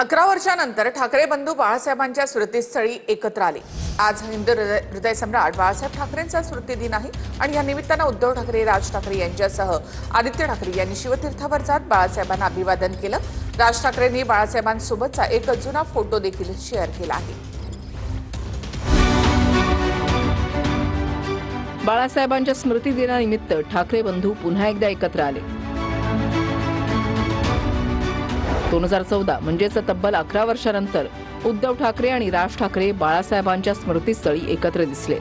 11 वर्षांनंतर ठाकरे बंधू बाळासाहेबांच्या स्मृतीस्थळी एकत्र आले। आज हिंदू हृदय सम्राट बाळासाहेब ठाकरेंचा स्मृतिदिन आहे आणि या निमित्तानं उद्धव ठाकरे, राज ठाकरे यांच्यासह आदित्य ठाकरे यांनी शिवतीर्थावर जात बाळासाहेबांना अभिवादन केलं। राज ठाकरेंनी बाळासाहेबांसोबतचा एक जुना फोटो देखील शेअर केला आहे। बाळासाहेबांच्या स्मृतिदिनानिमित्त ठाकरे बंधू पुन्हा एकदा एकत्र आले। 2014 म्हणजेच तब्बल 11 वर्षांनंतर उद्धव ठाकरे आणि राज ठाकरे बाळासाहेबांच्या स्मृतीस्थळी एकत्र दिसले।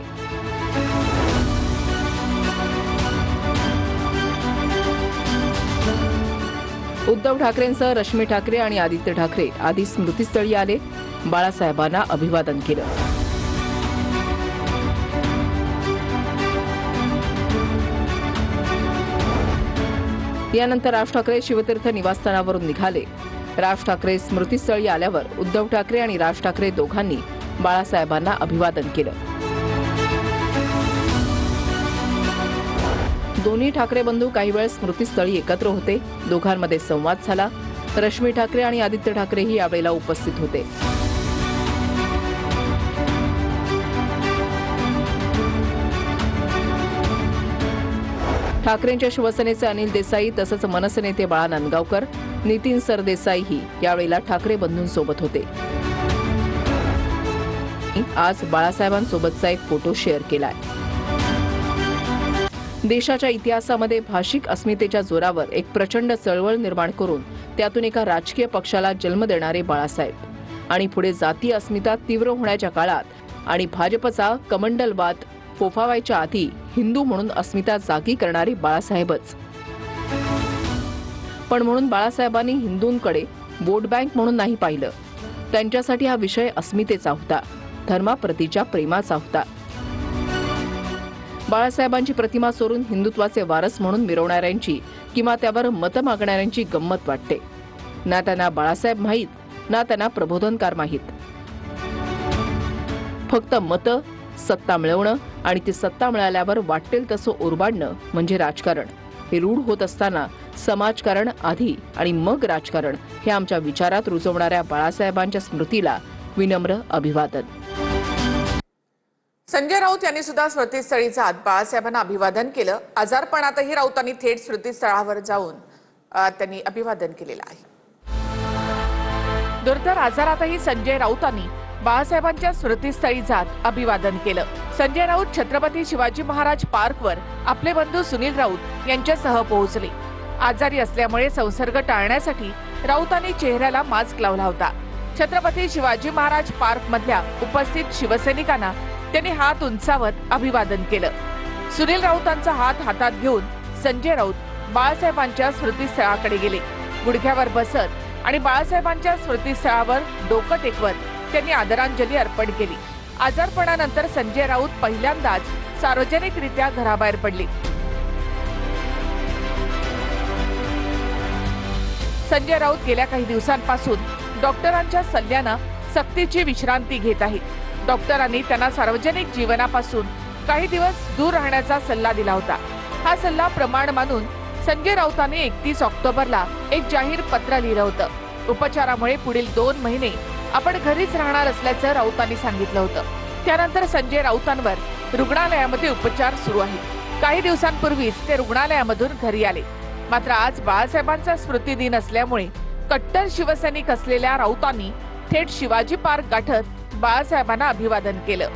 उद्धव ठाकरेंसह रश्मी ठाकरे आणि आदित्य ठाकरे आदी स्मृतीस्थळी आले, बाळासाहेबांना अभिवादन केलं। यानंतर राज ठाकरे शिवतीर्थ निवासस्थानावरून निघाले। राज ठाकरे स्मृतीस्थळी आल्यावर उद्धव ठाकरे आणि राज ठाकरे दोघांनी बाळासाहेबांना अभिवादन केलं। दोन्ही ठाकरे बंधू काही वेळ स्मृतीस्थळी एकत्र होते। दोघांमध्ये संवाद झाला। रश्मी ठाकरे आणि आदित्य ठाकरेही यावेळेला उपस्थित होते। ठाकरेंच्या शिवसेनेचे अनिल देसाई तसंच मनसे नेते बाळा नांदगावकर, नितीन सरदेसाईही यावेळेला ठाकरे बंधूंसोबत होते। आज बाळासाहेबांसोबतचा एक फोटो शेअर केलाय। देशाच्या इतिहासामध्ये भाषिक अस्मितेच्या जोरावर एक प्रचंड चळवळ निर्माण करून त्यातून एका राजकीय पक्षाला जन्म देणारे बाळासाहेब आणि पुढे जातीय अस्मिता तीव्र होण्याच्या काळात आणि भाजपचा कमंडलवाद फोफावायच्या आधी हिंदू म्हणून अस्मिता जागी करणारे बाळासाहेबच। पण म्हणून बाळासाहेबांनी हिंदूंकडे वोट बँक म्हणून नाही पाहिलं। त्यांच्यासाठी हा विषय अस्मितेचा होता, धर्माप्रतीच्या प्रेमाचा होता। बाळासाहेबांची प्रतिमा सोडून हिंदुत्वाचे वारस म्हणून मिरवणाऱ्यांची किंवा त्यावर मत मागणाऱ्यांची गंमत वाटते। ना त्यांना बाळासाहेब माहीत, ना त्यांना प्रबोधनकार माहीत। फक्त मत, सत्ता मिळवणं आणि ती सत्ता मिळाल्यावर वाटेल तसं ओरबाडणं म्हणजे राजकारण। हे रूढ होत असताना समाजकारण आधी आणि मग राजकारण हे आमच्या विचारात रुजवणाऱ्या बाळासाहेबांच्या स्मृतीला विनम्र अभिवादन। संजय राऊत यांनी सुद्धा स्मृतीस्थळी जात बाळासाहेबांना अभिवादन केलं। आजारपणातही राऊतांनी थेट स्मृतीस्थळावर जाऊन त्यांनी अभिवादन केलेलं आहे। दुर्धर आजारातही संजय राऊतांनी बाळासाहेबांच्या स्मृतीस्थळी जात अभिवादन केलं। संजय राऊत छत्रपती शिवाजी महाराज पार्कवर आपले बंधू सुनील राऊत यांच्यासह पोहोचले। आजारी असल्यामुळे संसर्ग टाळण्यासाठी राऊतांनी चेहऱ्याला मास्क लावला होता। छत्रपती शिवाजी महाराज पार्क मधल्या उपस्थित शिवसैनिकांना त्यांनी हात उंचावत अभिवादन केलं। सुनील राऊतांचा हात हातात घेऊन संजय राऊत बाळासाहेबांच्या स्मृतीस्थळाकडे गेले। गुडघ्यावर बसत आणि बाळासाहेबांच्या स्मृतीस्थळावर डोकं टेकवत त्यांनी आदरांजली अर्पण केली। आजारपणानंतर संजय राऊत पहिल्यांदाच सार्वजनिकरित्या घराबाहेर पडले। संजय राऊत गेल्या काही दिवसांपासून डॉक्टरांच्या सल्ल्यानं सक्तीची विश्रांती घेत आहेत। डॉक्टरांनी त्यांना सार्वजनिक जीवनापासून काही दिवस दूर राहण्याचा सल्ला दिला होता। हा सल्ला प्रमाण मानून संजय राऊतांनी 31 ऑक्टोबरला एक जाहीर पत्र लिहिलं होतं। उपचारामुळे पुढील 2 महिने आपण घरीच राहणार असल्याचं राऊतांनी सांगितलं होतं। त्यानंतर संजय राऊतांवर रुग्णालयामध्ये उपचार सुरू आहेत। काही दिवसांपूर्वीच ते रुग्णालयामधून घरी आले। मात्र आज बाळासाहेबांचा स्मृतिदिन असल्यामुळे कट्टर शिवसैनिक असलेल्या राऊतांनी थेट शिवाजी पार्क गाठत बाळासाहेबांना अभिवादन केलं।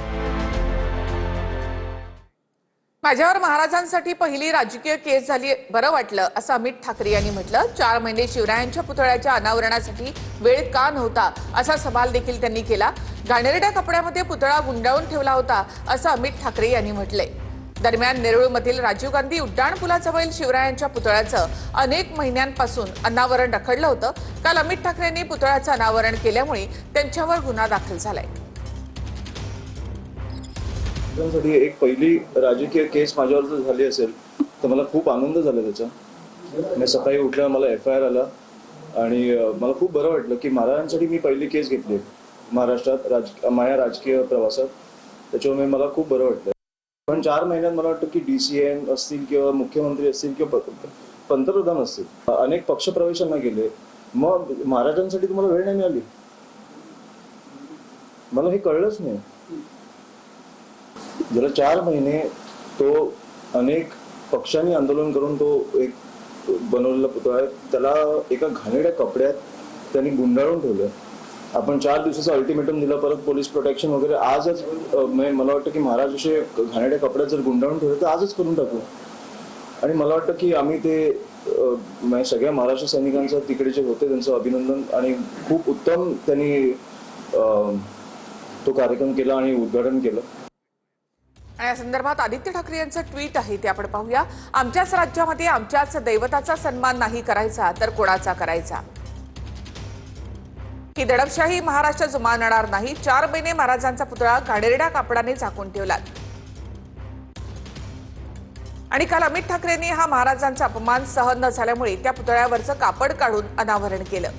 माझ्यावर महाराजांसाठी पहिली राजकीय केस झाली, बरं वाटलं असं अमित ठाकरे यांनी म्हटलं। 4 महिने शिवरायांच्या पुतळ्याच्या अनावरणासाठी वेळ का नव्हता असा सवाल देखील त्यांनी केला। घाणेरड्या कपड्यामध्ये पुतळा गुंडाळून ठेवला होता असं अमित ठाकरे यांनी म्हटलंय। दरम्यान नेरूळमधील राजीव गांधी उड्डाणपुलाजवळील शिवरायांच्या पुतळ्याचं अनेक महिन्यांपासून अनावरण रखडलं होतं। काल अमित ठाकरेंनी पुतळ्याचं अनावरण केल्यामुळे त्यांच्यावर गुन्हा दाखल झालाय। एक पहिली राजकीय केस माझ्यावर जर झाली असेल तर मला खूप आनंद झाला त्याचा। मी सकाळी उठल्यावर मला FIR आला आणि मला खूप बरं वाटलं की महाराजांसाठी मी पहिली केस घेतली महाराष्ट्रात माझ्या राजकीय प्रवासात। त्याच्यामुळे मला खूप बरं वाटलं। पण 4 महिन्यात मला वाटतं की DCM असतील किंवा मुख्यमंत्री असतील किंवा पंतप्रधान असतील अनेक पक्षप्रवेशांना गेले मग महाराजांसाठी तुम्हाला वेळ नाही मिळाली? मला हे कळलंच नाही. गेल्या 4 महिने तो अनेक पक्षांनी आंदोलन करून तो एक बनवलेला पुतळा आहे, त्याला एका घाणेरड्या कपड्यात त्यांनी गुंडाळून ठेवलं. आपण 4 दिवसाचा अल्टिमेटम दिला, परत पोलीस प्रोटेक्शन वगैरे. आजच मला वाटतं की महाराज असे घाणेरड्या कपड्यात जर गुंडाळून ठेवले तर आजच करून टाकू. आणि मला वाटतं की आम्ही ते सगळ्या महाराष्ट्र सैनिकांचं तिकडे जे होते त्यांचं अभिनंदन, आणि खूप उत्तम त्यांनी तो कार्यक्रम केला आणि उद्घाटन केलं. या संदर्भात आदित्य ठाकरे यांचं ट्विट आहे, ते आपण पाहूया. आमच्याच राज्यामध्ये आमच्याच दैवताचा सन्मान नाही करायचा तर कोणाचा करायचा? ही दडपशाही महाराष्ट्र जुमानणार नाही. 4 महिने महाराजांचा पुतळा घाणेरड्या कापडाने झाकून ठेवला. आणि काल अमित ठाकरेंनी हा महाराजांचा अपमान सहन न झाल्यामुळे त्या पुतळ्यावरचं कापड काढून अनावरण केलं.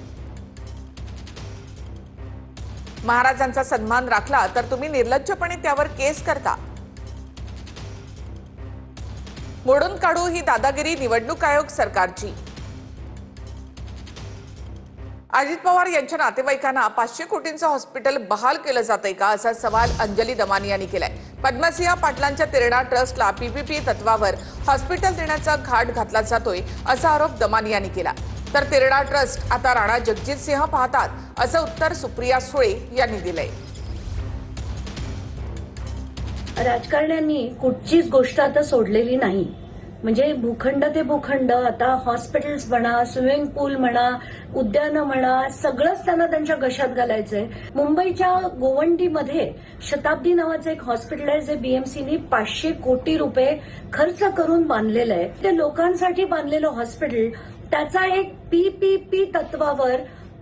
महाराजांचा सन्मान राखला तर तुम्ही निर्लज्जपणे त्यावर केस करता. मोडून काढू ही दादागिरी निवडणूक आयोग सरकारची. अजित पवार यांच्या नातेवाईकांना 500 कोटींचं हॉस्पिटल बहाल केलं जातंय का, असा सवाल अंजली दमानी यांनी केलाय. पद्मसिंह पाटलांच्या तेरणा ट्रस्टला पीपीपी तत्वावर हॉस्पिटल देण्याचा घाट घातला जातोय, असा आरोप दमानी यांनी केला. तर तेरणा ट्रस्ट आता राणा जगजित सिंह पाहतात, असं उत्तर सुप्रिया सुळे यांनी दिलंय. राजकारण्यांनी कुठचीच गोष्ट आता सोडलेली नाही. म्हणजे भूखंड ते भूखंड, आता हॉस्पिटल्स म्हणा, स्विमिंग पूल म्हणा, उद्यानं म्हणा, सगळंच त्यांना त्यांच्या घशात घालायचंय. मुंबईच्या गोवंडीमध्ये शताब्दी नावाचं एक हॉस्पिटल आहे, जे बीएमसीनी 500 कोटी रुपये खर्च करून बांधलेलं आहे. ते लोकांसाठी बांधलेलं हॉस्पिटल, त्याचा एक पीपीपी तत्वावर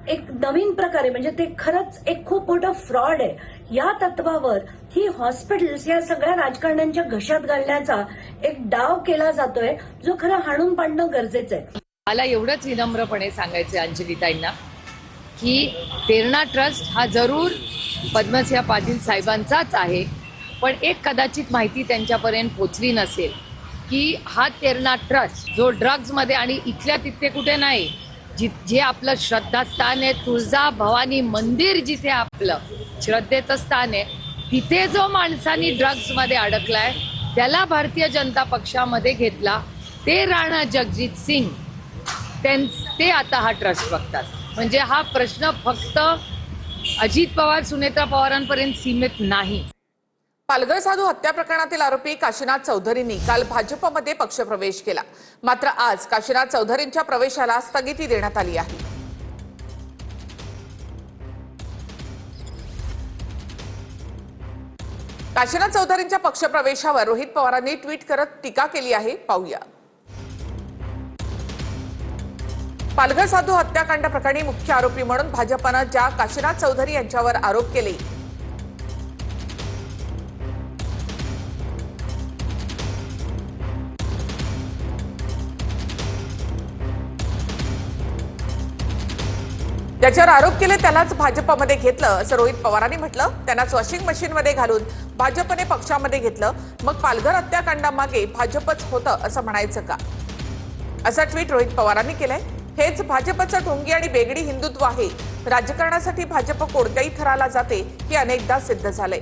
एक नवीन प्रकारे, म्हणजे ते खरंच एक खूप मोठं फ्रॉड आहे. या तत्वावर ही हॉस्पिटल्स या सगळ्या राजकारण्यांच्या घशात घालण्याचा एक डाव केला जातोय, जो खरं हाणून पाडणं गरजेचं आहे. मला एवढंच विनम्रपणे सांगायचं अंजलीताईंना की तेरणा ट्रस्ट हा जरूर पद्मसिंह पाटील साहेबांचाच आहे, पण एक कदाचित माहिती त्यांच्यापर्यंत पोचली नसेल की हा तेरणा ट्रस्ट जो ड्रग्जमध्ये आणि इथल्या तिथे कुठे नाही, जे आपलं श्रद्धास्थान आहे, तुळजा भवानी मंदिर जिथे आपलं श्रद्धेचं स्थान आहे, तिथे जो माणसांनी ड्रग्जमध्ये अडकलाय त्याला भारतीय जनता पक्षामध्ये घेतला, ते राणा जगजित सिंग, ते आता हा ट्रस्ट बघतात. म्हणजे हा प्रश्न फक्त अजित पवार सुनेत्रा पवारांपर्यंत सीमित नाही. पालघर साधू हत्या प्रकरणातील आरोपी काशीनाथ चौधरींनी काल भाजपमध्ये पक्षप्रवेश केला. मात्र आज काशीनाथ चौधरींच्या प्रवेशाला स्थगिती देण्यात आली आहे. काशीनाथ चौधरींच्या पक्षप्रवेशावर रोहित पवारांनी ट्विट करत टीका केली आहे, पाहूया. पालघर साधू हत्याकांड प्रकरणी मुख्य आरोपी म्हणून भाजपनं ज्या काशीनाथ चौधरी यांच्यावर आरोप केले, ज्याच्यावर आरोप केले त्यालाच भाजपमध्ये घेतलं, असं रोहित पवारांनी म्हटलं. त्यांनाच वॉशिंग मशीनमध्ये घालून भाजपने पक्षामध्ये घेतलं, मग पालघर हत्याकांडामागे भाजपच होतं असं म्हणायचं का, असं ट्विट रोहित पवारांनी केलंय. हेच भाजपचं ढोंगी आणि बेगडी हिंदुत्व आहे. राजकारणासाठी भाजप कोणत्याही थराला जाते हे अनेकदा सिद्ध झालंय.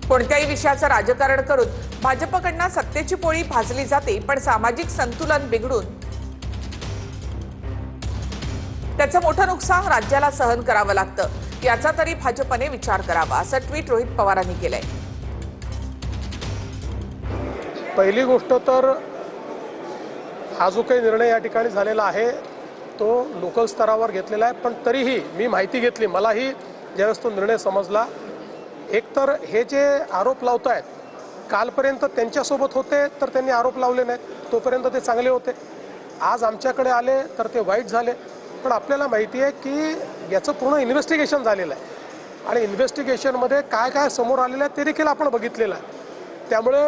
कोणत्याही विषयाचं राजकारण करून भाजपकडनं सत्तेची पोळी भाजली जाते, पण सामाजिक संतुलन बिघडून त्याचं मोठं नुकसान राज्याला सहन करावं लागतं. याचा तरी भाजपने विचार करावा, असं ट्विट रोहित पवारांनी केलंय. पहिली गोष्ट तर हा जो काही निर्णय या ठिकाणी झालेला आहे तो लोकल स्तरावर घेतलेला आहे, पण तरीही मी माहिती घेतली, मलाही ज्यावेळेस तो निर्णय समजला, एकतर हे जे आरोप लावत आहेत, कालपर्यंत त्यांच्यासोबत होते तर त्यांनी आरोप लावले नाहीत, तोपर्यंत ते चांगले होते. आज आमच्याकडे आले तर ते वाईट झाले. पण आपल्याला माहिती आहे की याचं पूर्ण इन्व्हेस्टिगेशन झालेलं आहे आणि इन्व्हेस्टिगेशनमध्ये काय काय समोर आलेलं आहे ते देखील आपण बघितलेलं आहे. त्यामुळे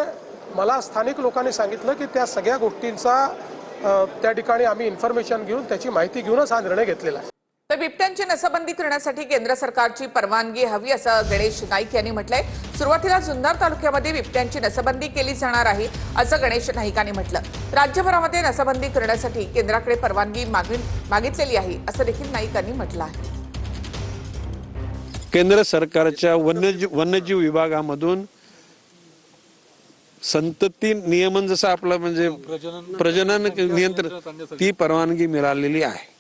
मला स्थानिक लोकांनी सांगितलं की त्या सगळ्या गोष्टींचा त्या ठिकाणी आम्ही इन्फॉर्मेशन घेऊन त्याची माहिती घेऊनच हा निर्णय घेतलेला आहे. तर बिबट्यांची नसबंदी करण्यासाठी केंद्र सरकारची परवानगी हवी असं गणेश नाईक यांनी म्हटलंय. सुरुवातीला जुन्नर तालुक्यामध्ये बिबट्यांची नसबंदी केली जाणार आहे असं गणेश नाईकांनी म्हटलं. राज्यभरामध्ये नसबंदी करण्यासाठी केंद्राकडे परवानगी मागितलेली आहे असं देखील नाईकांनी म्हटलं आहे. केंद्र सरकारच्या वन्यजीव विभागामधून संतती नियमन जसं आपलं म्हणजे प्रजनन नियंत्रण ती परवानगी मिळालेली आहे.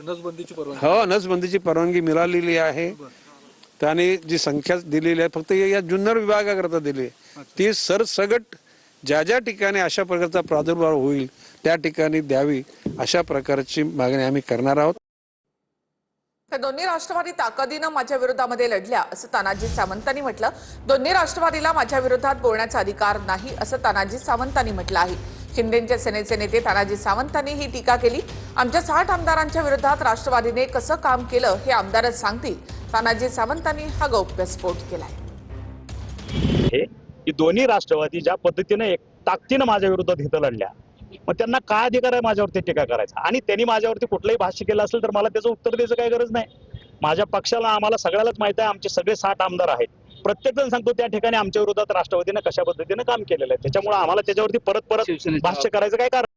हो, नसबंदीची परवानगी मिळालेली आहे. त्याने जी संख्या दिलेली आहे फक्त या जुन्नर विभागाकरता दिली आहे. ती सरसगट ज्या ज्या ठिकाणी अशा प्रकारचा प्रादुर्भाव होईल त्या ठिकाणी द्यावी अशा प्रकारची मागणी आम्ही करणार आहोत. तर दोन्ही राष्ट्रवादी ताकदीनं माझ्या विरोधामध्ये लढल्या असं तानाजी सावंतांनी म्हटलं. दोन्ही राष्ट्रवादीला माझ्या विरोधात बोलण्याचा अधिकार नाही असं तानाजी सावंतांनी म्हटलं आहे. शिंदेच्या सेनेचे नेते तानाजी सावंतांनी ही टीका केली. आमच्या 60 आमदारांच्या विरोधात राष्ट्रवादीने कसं काम केलं हे आमदारच सांगतील. तानाजी सावंतांनी हा गौप्यस्फोट केलाय. की दोन्ही राष्ट्रवादी ज्या पद्धतीने ताकदीनं माझ्या विरोधात इथं लढल्या, मग त्यांना काय अधिकार आहे माझ्यावरती टीका करायचा? आणि त्यांनी माझ्यावरती कुठलंही भाष्य केलं असेल तर मला त्याचं उत्तर द्यायचं काही गरज नाही. माझ्या पक्षाला आम्हाला सगळ्यालाच माहित आहे आमचे सगळे 60 आमदार आहेत. प्रत्येक जण सांगतो त्या ठिकाणी आमच्या विरोधात राष्ट्रवादीने कशा पद्धतीने काम केलेलं आहे. त्याच्यामुळे आम्हाला त्याच्यावरती परत भाष्य करायचं काय कारण